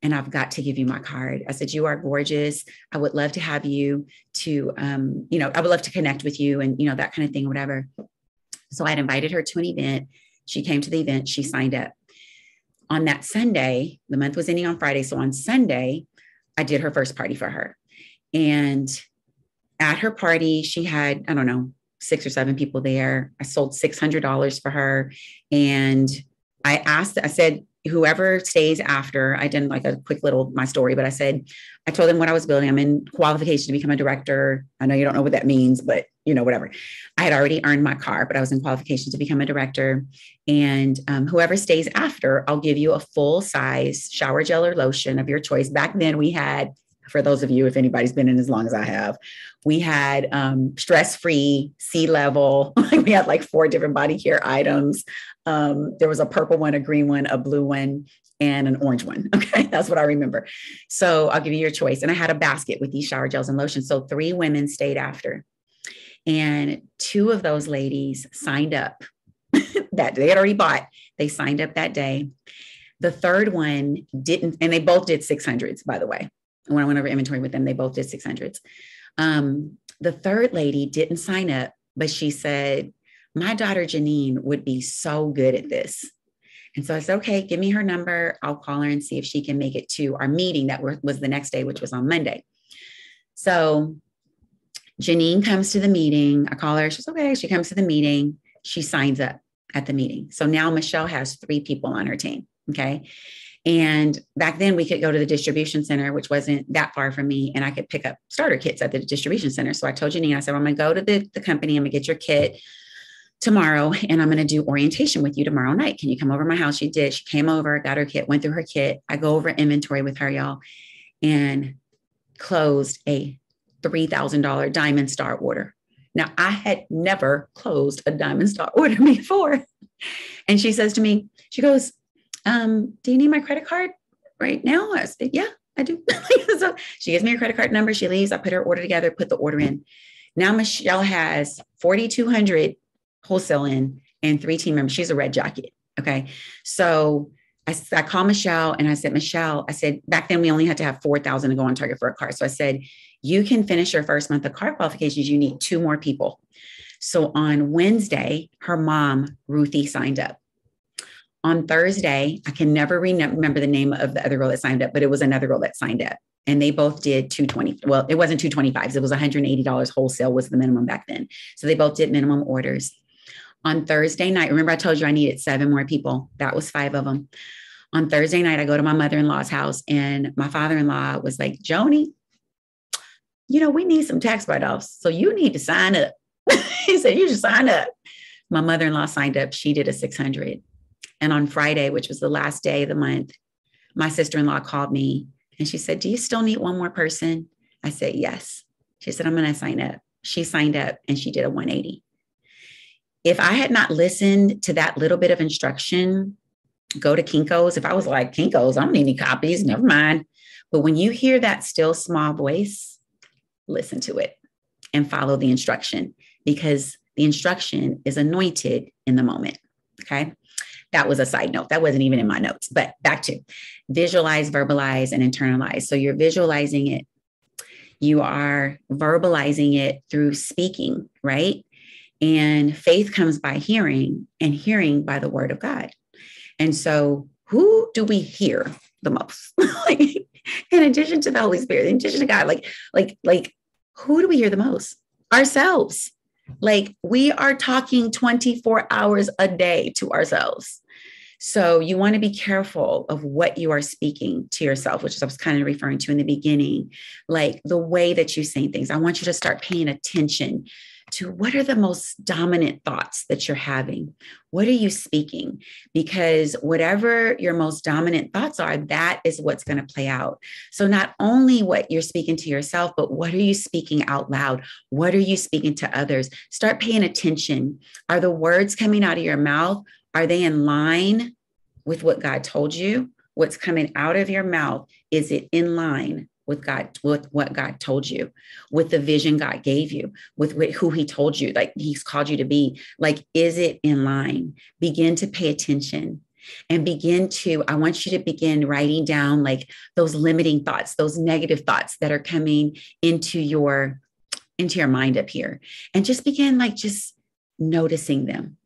And I've got to give you my card. I said, you are gorgeous. I would love to have you to, I would love to connect with you and, that kind of thing, whatever. So I had invited her to an event. She came to the event. She signed up. On that Sunday, the month was ending on Friday. So on Sunday, I did her first party for her. And at her party, she had, 6 or 7 people there. I sold $600 for her. And I said, whoever stays after, I did like a quick little, my story, but I told them what I was building. I'm in qualification to become a director. I know you don't know what that means, but whatever. I had already earned my car, but I was in qualification to become a director. And whoever stays after, I'll give you a full size shower gel or lotion of your choice. Back then we had, for those of you, if anybody's been in as long as I have, we had stress-free, sea level. We had like 4 different body care items. There was a purple one, a green one, a blue one, and an orange one. Okay. That's what I remember. So I'll give you your choice. And I had a basket with these shower gels and lotions. So 3 women stayed after. And 2 of those ladies signed up that they had already bought. They signed up that day. The third one didn't, and they both did 600s, by the way. When I went over inventory with them, they both did 600s. The third lady didn't sign up, but she said, my daughter Janine would be so good at this. And so I said, okay, give me her number. I'll call her and see if she can make it to our meeting that was the next day, which was on Monday. So Janine comes to the meeting. I call her. She's okay. She comes to the meeting. She signs up at the meeting. So now Michelle has 3 people on her team. Okay. And back then we could go to the distribution center, which wasn't that far from me, and I could pick up starter kits at the distribution center. So I told Janine, I said, I'm going to go to the company. I'm going to get your kit tomorrow, and I'm going to do orientation with you tomorrow night. Can you come over to my house? She did. She came over, got her kit, went through her kit. I go over inventory with her, y'all, and closed a $3,000 Diamond Star order. Now, I had never closed a Diamond Star order before. And she says to me, she goes, do you need my credit card right now? I said, yeah, I do. So she gives me her credit card number. She leaves. I put her order together, put the order in. Now Michelle has 4,200 wholesale in and 3 team members. She's a red jacket. Okay. So I called Michelle and I said, Michelle, I said, back then we only had to have 4,000 to go on target for a car. So I said, you can finish your first month of car qualifications. You need 2 more people. So on Wednesday, her mom, Ruthie, signed up. On Thursday, I can never remember the name of the other girl that signed up, but it was another girl that signed up. And they both did 220. Well, it wasn't 225s. It was $180 wholesale was the minimum back then. So they both did minimum orders. On Thursday night, remember I told you I needed 7 more people. That was 5 of them. On Thursday night, I go to my mother-in-law's house and my father-in-law was like, Joni, we need some tax write-offs. So you need to sign up. He said, you should sign up. My mother-in-law signed up. She did a 600. And on Friday, which was the last day of the month, my sister-in-law called me and she said, do you still need 1 more person? I said, yes. She said, I'm going to sign up. She signed up and she did a 180. If I had not listened to that little bit of instruction, go to Kinko's. If I was like, Kinko's, I don't need any copies, never mind. But when you hear that still small voice, listen to it and follow the instruction because the instruction is anointed in the moment. Okay. That was a side note. That wasn't even in my notes, but back to visualize, verbalize, and internalize. So you're visualizing it. You are verbalizing it through speaking, right? And faith comes by hearing and hearing by the word of God. And so who do we hear the most? Like, in addition to the Holy Spirit, in addition to God, like who do we hear the most? Ourselves. Like we are talking 24 hours a day to ourselves. So you want to be careful of what you are speaking to yourself, which I was kind of referring to in the beginning, like the way that you say things. I want you to start paying attention to what are the most dominant thoughts that you're having? What are you speaking? Because whatever your most dominant thoughts are, that is what's going to play out. So not only what you're speaking to yourself, but what are you speaking out loud? What are you speaking to others? Start paying attention. Are the words coming out of your mouth? Are they in line with what God told you? What's coming out of your mouth, is it in line with God, with what God told you, with the vision God gave you, with who he told you, like he's called you to be? Like, is it in line? Begin to pay attention and I want you to begin writing down like those limiting thoughts, those negative thoughts that are coming into your mind up here, and just begin just noticing them.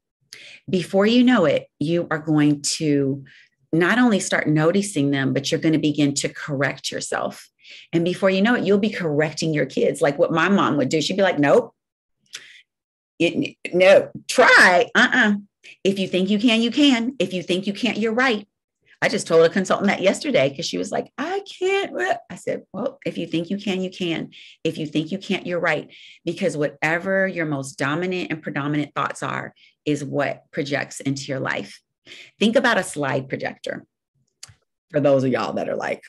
Before you know it, you are going to not only start noticing them, but you're going to begin to correct yourself. And before you know it, you'll be correcting your kids. Like what my mom would do. She'd be like, nope, no, try. If you think you can, you can. If you think you can't, you're right. I just told a consultant that yesterday because she was like, I can't. I said, well, if you think you can, you can. If you think you can't, you're right. Because whatever your most dominant and predominant thoughts are is what projects into your life. Think about a slide projector for those of y'all that are like,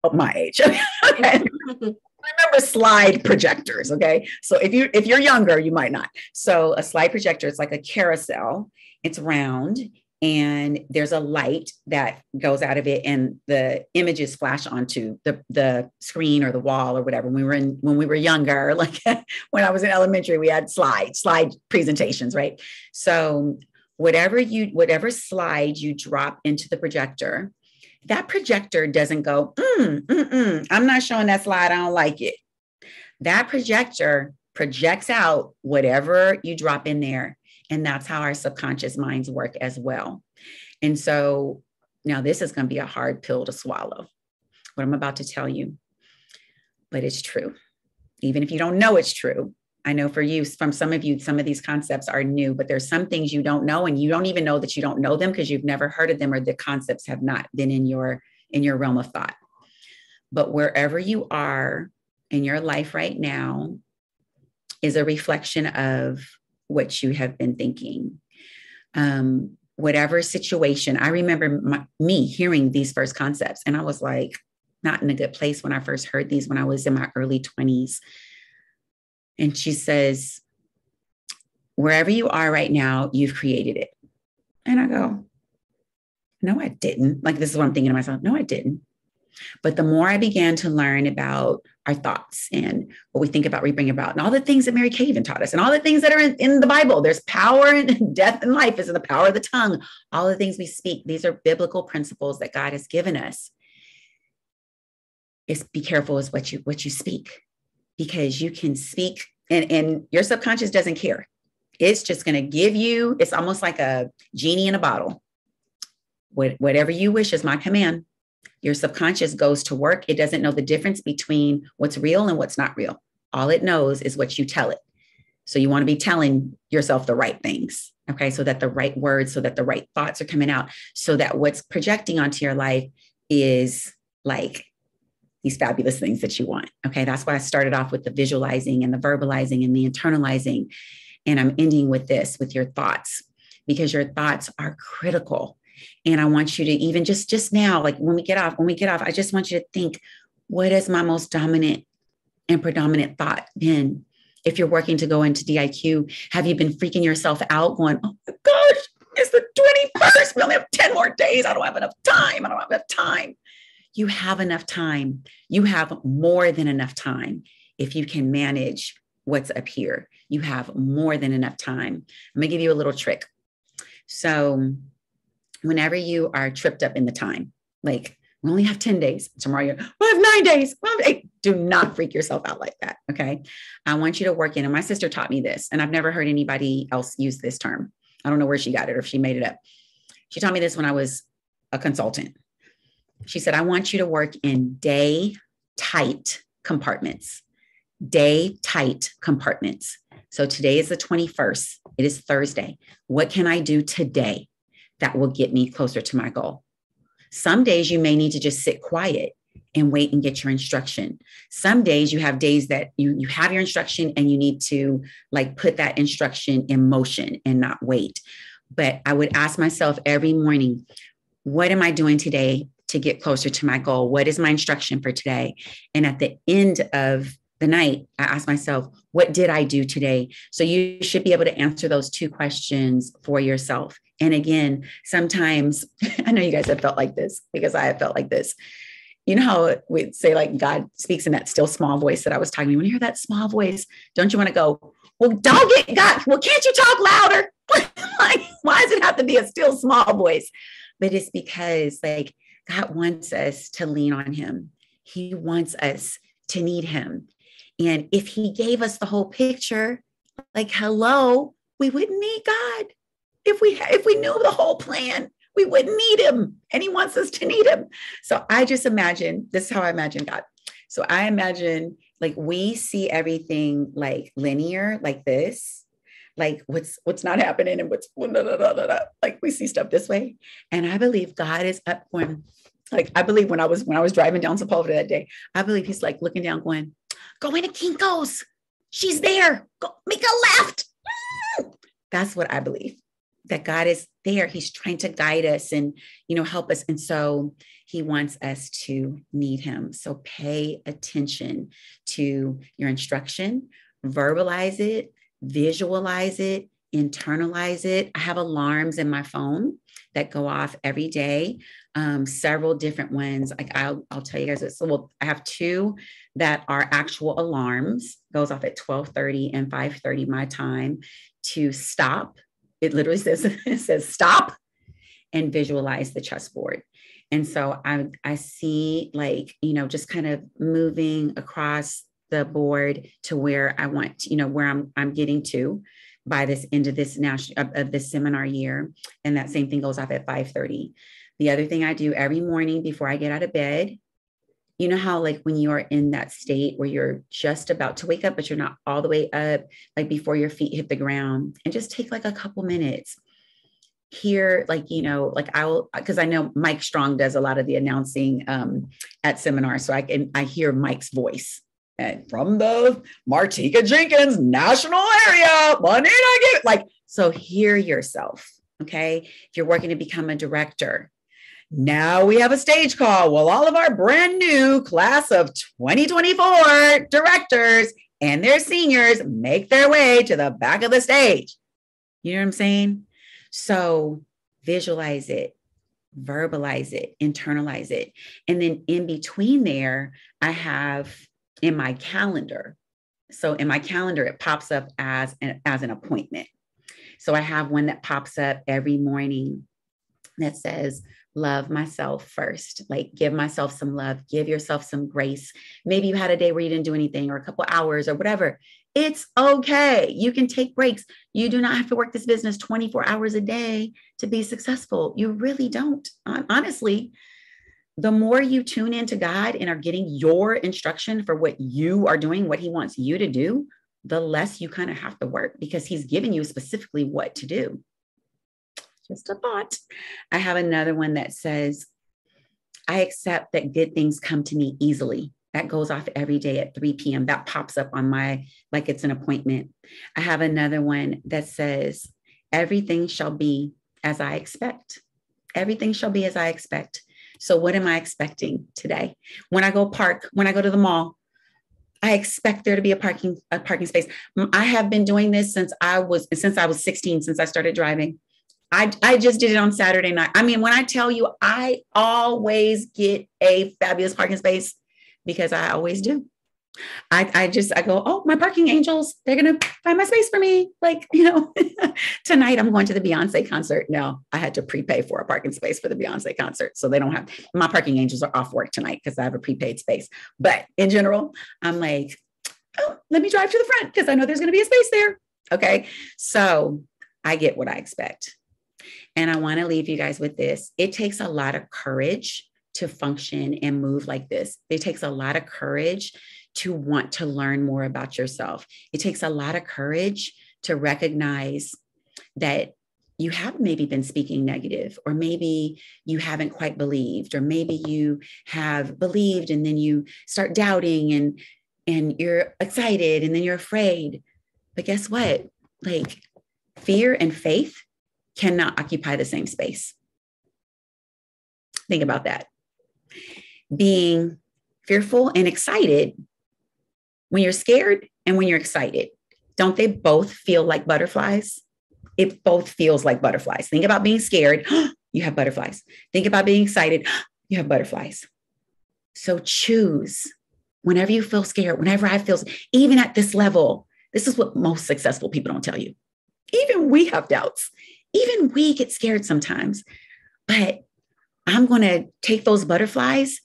oh, my age. Okay. Remember slide projectors, okay? So if you're younger, you might not. So a slide projector, it's like a carousel. It's round and there's a light that goes out of it and the images flash onto the screen or the wall or whatever. When we were younger, like when I was in elementary, we had slide presentations, right? So whatever slide you drop into the projector, that projector doesn't go, I'm not showing that slide. I don't like it. That projector projects out whatever you drop in there. And that's how our subconscious minds work as well. And so now this is going to be a hard pill to swallow, what I'm about to tell you, but it's true. Even if you don't know it's true, I know for you, from some of you, some of these concepts are new, but there's some things you don't know and you don't even know that you don't know them because you've never heard of them or the concepts have not been in your realm of thought. But wherever you are in your life right now is a reflection of what you have been thinking. Whatever situation, I remember me hearing these first concepts and I was like, not in a good place when I first heard these when I was in my early 20s. And she says, wherever you are right now, you've created it. And I go, no, I didn't. Like, this is what I'm thinking to myself. No, I didn't. But the more I began to learn about our thoughts and what we think about, we bring about, and all the things that Mary Kay even taught us, and all the things that are in the Bible, there's power in death and life is in the power of the tongue. All the things we speak, these are biblical principles that God has given us. Is be careful with what you speak, because you can speak and your subconscious doesn't care. It's just going to give you, it's almost like a genie in a bottle. Whatever you wish is my command. Your subconscious goes to work. It doesn't know the difference between what's real and what's not real. All it knows is what you tell it. So you want to be telling yourself the right things, okay? So that the right words, so that the right thoughts are coming out, so that what's projecting onto your life is like these fabulous things that you want, okay? That's why I started off with the visualizing and the verbalizing and the internalizing. And I'm ending with this, with your thoughts, because your thoughts are critical. And I want you to even just now, like when we get off, I just want you to think, what is my most dominant and predominant thought been? If you're working to go into DIQ, have you been freaking yourself out going, oh my gosh, it's the 21st. We only have 10 more days. I don't have enough time. You have enough time. You have more than enough time. If you can manage what's up here, you have more than enough time. I'm gonna give you a little trick. So whenever you are tripped up in the time, like we only have 10 days, tomorrow we have 9 days, do not freak yourself out like that, okay? I want you to work in, and my sister taught me this, and I've never heard anybody else use this term. I don't know where she got it or if she made it up. She taught me this when I was a consultant. She said, I want you to work in day tight compartments. Day tight compartments. So today is the 21st. It is Thursday. What can I do today that will get me closer to my goal? Some days you may need to just sit quiet and wait and get your instruction. Some days you have days that you have your instruction and you need to like put that instruction in motion and not wait. But I would ask myself every morning, what am I doing today to get closer to my goal? What is my instruction for today? And at the end of the night, I ask myself, what did I do today? So you should be able to answer those two questions for yourself. And again, sometimes I know you guys have felt like this because I have felt like this. You know how we say like God speaks in that still small voice that I was talking to. When you hear that small voice, don't you want to go, well, don't get God. Well, can't you talk louder? Like, why does it have to be a still small voice? But it's because like God wants us to lean on him. He wants us to need him. And if he gave us the whole picture, like, hello, we wouldn't need God. If we knew the whole plan, we wouldn't need him. And he wants us to need him. So I just imagine, this is how I imagine God. So I imagine like we see everything like linear, like this, like what's not happening and what's like we see stuff this way. And I believe God is up going, like, I believe when I was driving down Sepulveda that day, I believe he's like looking down going, go into Kinko's. She's there. Go make a left. That's what I believe, that God is there. He's trying to guide us and, help us. And so he wants us to need him. So pay attention to your instruction, verbalize it, visualize it, internalize it. I have alarms in my phone that go off every day. Several different ones. Like I'll tell you guys. So I have two that are actual alarms, goes off at 12:30 and 5:30 my time, to stop. It literally says stop and visualize the chessboard. And so I see, like, just kind of moving across the board to where I want to, where I'm getting to by this end of this of this seminar year. And that same thing goes off at 5:30. The other thing I do every morning before I get out of bed, you know how, like, when you are in that state where you're just about to wake up, but you're not all the way up, like before your feet hit the ground, and just take like a couple minutes here, like, like because I know Mike Strong does a lot of the announcing at seminars. So I hear Mike's voice. And from the Martika Jenkins National Area, Menina, so hear yourself. Okay. If you're working to become a director, now we have a stage call. Well, all of our brand new class of 2024 directors and their seniors make their way to the back of the stage. You know what I'm saying? So visualize it, verbalize it, internalize it. And then in between there, I have in my calendar. So in my calendar, it pops up as an appointment. So I have one that pops up every morning that says, love myself first, like give myself some love, give yourself some grace. Maybe you had a day where you didn't do anything, or a couple hours or whatever. It's okay. You can take breaks. You do not have to work this business 24 hours a day to be successful. You really don't. Honestly, the more you tune into God and are getting your instruction for what you are doing, what he wants you to do, the less you kind of have to work, because he's giving you specifically what to do. Just a thought. I have another one that says, I accept that good things come to me easily. That goes off every day at 3 p.m. That pops up on like it's an appointment. I have another one that says, everything shall be as I expect. Everything shall be as I expect. So what am I expecting today? When I go to the mall, I expect there to be a parking space. I have been doing this since I was 16, since I started driving. I just did it on Saturday night. I mean, when I tell you, I always get a fabulous parking space, because I always do. I go, oh, my parking angels, they're going to find my space for me. Like, tonight I'm going to the Beyonce concert. No, I had to prepay for a parking space for the Beyonce concert. So they don't have, my parking angels are off work tonight because I have a prepaid space. But in general, I'm like, oh, let me drive to the front because I know there's going to be a space there. Okay. So I get what I expect. And I want to leave you guys with this. It takes a lot of courage to function and move like this. It takes a lot of courage to want to learn more about yourself. It takes a lot of courage to recognize that you have maybe been speaking negative, or maybe you haven't quite believed, or maybe you have believed and then you start doubting and you're excited and then you're afraid. But guess what? Like, fear and faith cannot occupy the same space. Think about that. Being fearful and excited, when you're scared and when you're excited, don't they both feel like butterflies? It both feels like butterflies. Think about being scared. You have butterflies. Think about being excited. You have butterflies. So choose whenever you feel scared, whenever I feel, even at this level, this is what most successful people don't tell you. Even we have doubts. Even we get scared sometimes, but I'm going to take those butterflies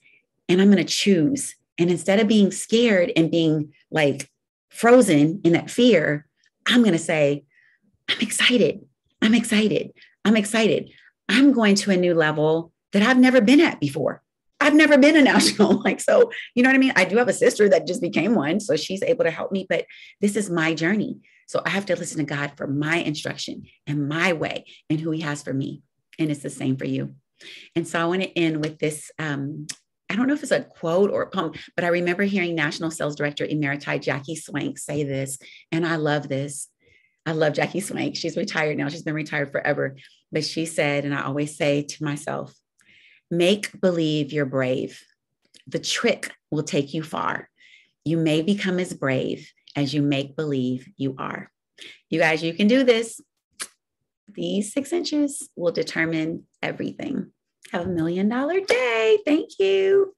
and I'm going to choose. And instead of being scared and being like frozen in that fear, I'm going to say, I'm excited. I'm excited. I'm excited. I'm going to a new level that I've never been at before. I've never been a national, so, you know what I mean? I do have a sister that just became one, so she's able to help me, but this is my journey. So I have to listen to God for my instruction and my way and who he has for me. And it's the same for you. And so I want to end with this. I don't know if it's a quote or a poem, but I remember hearing National Sales Director Emeriti Jackie Swank say this. And I love this. I love Jackie Swank. She's retired now. She's been retired forever. But she said, and I always say to myself, make believe you're brave. The trick will take you far. You may become as brave as you make believe you are. You guys, you can do this. These 6 inches will determine everything. Have $1 million day. Thank you.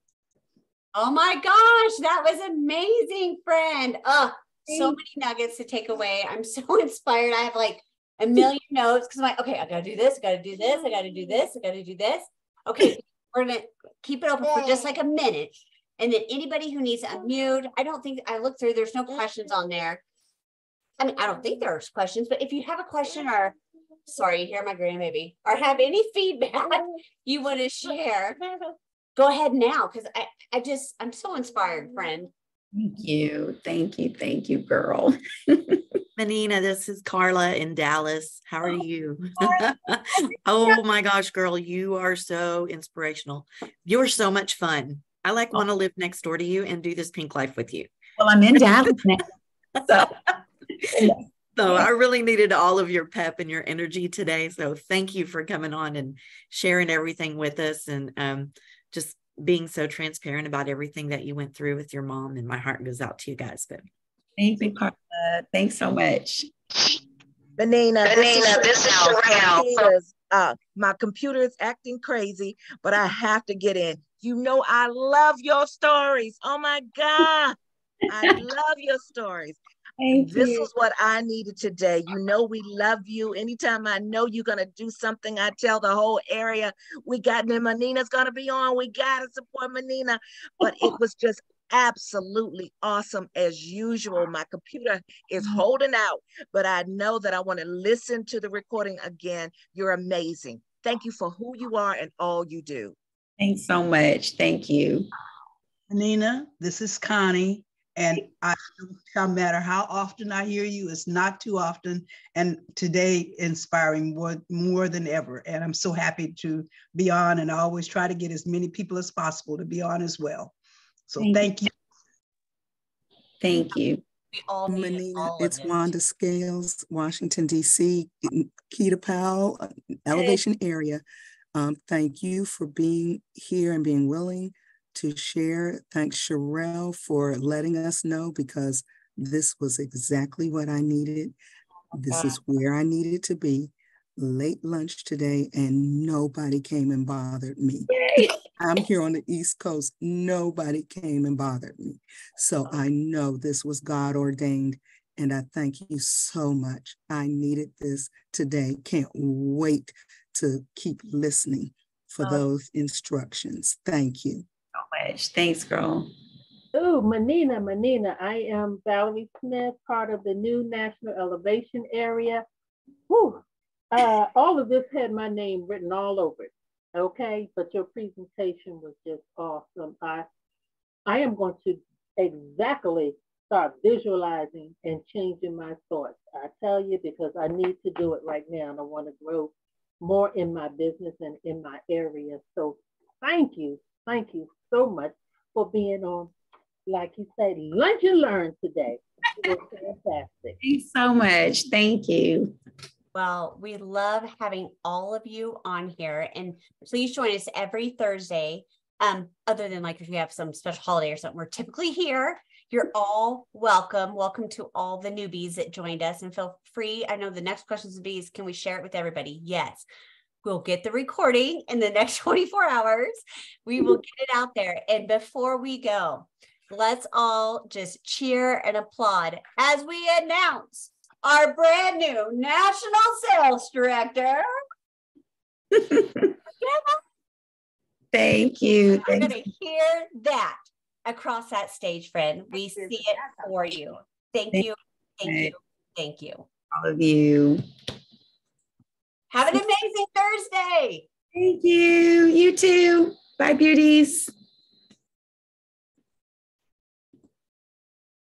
Oh my gosh, that was amazing, friend. Oh, so many nuggets to take away. I'm so inspired. I have like a million notes because I'm like, okay, I gotta do this, I gotta do this, I gotta do this, I gotta do this. Okay, we're gonna keep it open for just like a minute. And then anybody who needs to unmute, I don't think I looked through, there's no questions on there. I mean, I don't think there's questions, but if you have a question or sorry, hear my grandbaby, or have any feedback you want to share, go ahead now, because I'm so inspired, friend. Thank you. Thank you. Thank you, girl. Menina, this is Carla in Dallas. How are you? Oh my gosh, girl, you are so inspirational. You're so much fun. I want to live next door to you and do this pink life with you. Well, I'm in Dallas now. So I really needed all of your pep and your energy today. So thank you for coming on and sharing everything with us and just being so transparent about everything that you went through with your mom. And my heart goes out to you guys. But thank you, Carla. Thanks so much. Menina, this is Sherelle. My computer is acting crazy, but I have to get in. You know, I love your stories. Oh my God. I love your stories. This is what I needed today. You know, we love you. Anytime I know you're going to do something, I tell the whole area, we got Menina's going to be on. We got to support Menina. But it was just absolutely awesome as usual. My computer is holding out, but I know that I want to listen to the recording again. You're amazing. Thank you for who you are and all you do. Thanks so much. Thank you. Menina, this is Connie. And no matter how often I hear you, it's not too often. And today, inspiring more than ever. And I'm so happy to be on. And I always try to get as many people as possible to be on as well. So thank you. Thank you. We all need Menina, it's Wanda Scales, Washington, D.C., Keita Powell, Elevation area. Thank you for being here and being willing to share. Thanks, Sherelle, for letting us know, because this was exactly what I needed. This is where I needed to be. Late lunch today, and nobody came and bothered me. I'm here on the East Coast. Nobody came and bothered me. So I know this was God ordained, and I thank you so much. I needed this today. Can't wait to keep listening for those instructions. Thank you. Much. Thanks, girl. Oh, Menina. I am Valerie Smith, part of the new National Elevation area. Whew. All of this had my name written all over it. Okay, but your presentation was just awesome. I am going to exactly start visualizing and changing my thoughts. I tell you, because I need to do it right now, and I want to grow more in my business and in my area. So thank you so much for being on, like you said, Lunch and Learn today. It was fantastic. Thanks so much. Thank you. Well, we love having all of you on here, and please join us every Thursday. Other than like if you have some special holiday or something, we're typically here. You're all welcome. Welcome to all the newbies that joined us, and feel free. I know the next questions will be, can we share it with everybody? Yes. We'll get the recording in the next 24 hours. We will get it out there. And before we go, let's all just cheer and applaud as we announce our brand new National Sales Director. Thank you. You're going to hear that across that stage, friend. We see it for you. Thank you. Thank you. Thank you. All of you. Have an amazing Thursday. Thank you. You too. Bye, beauties.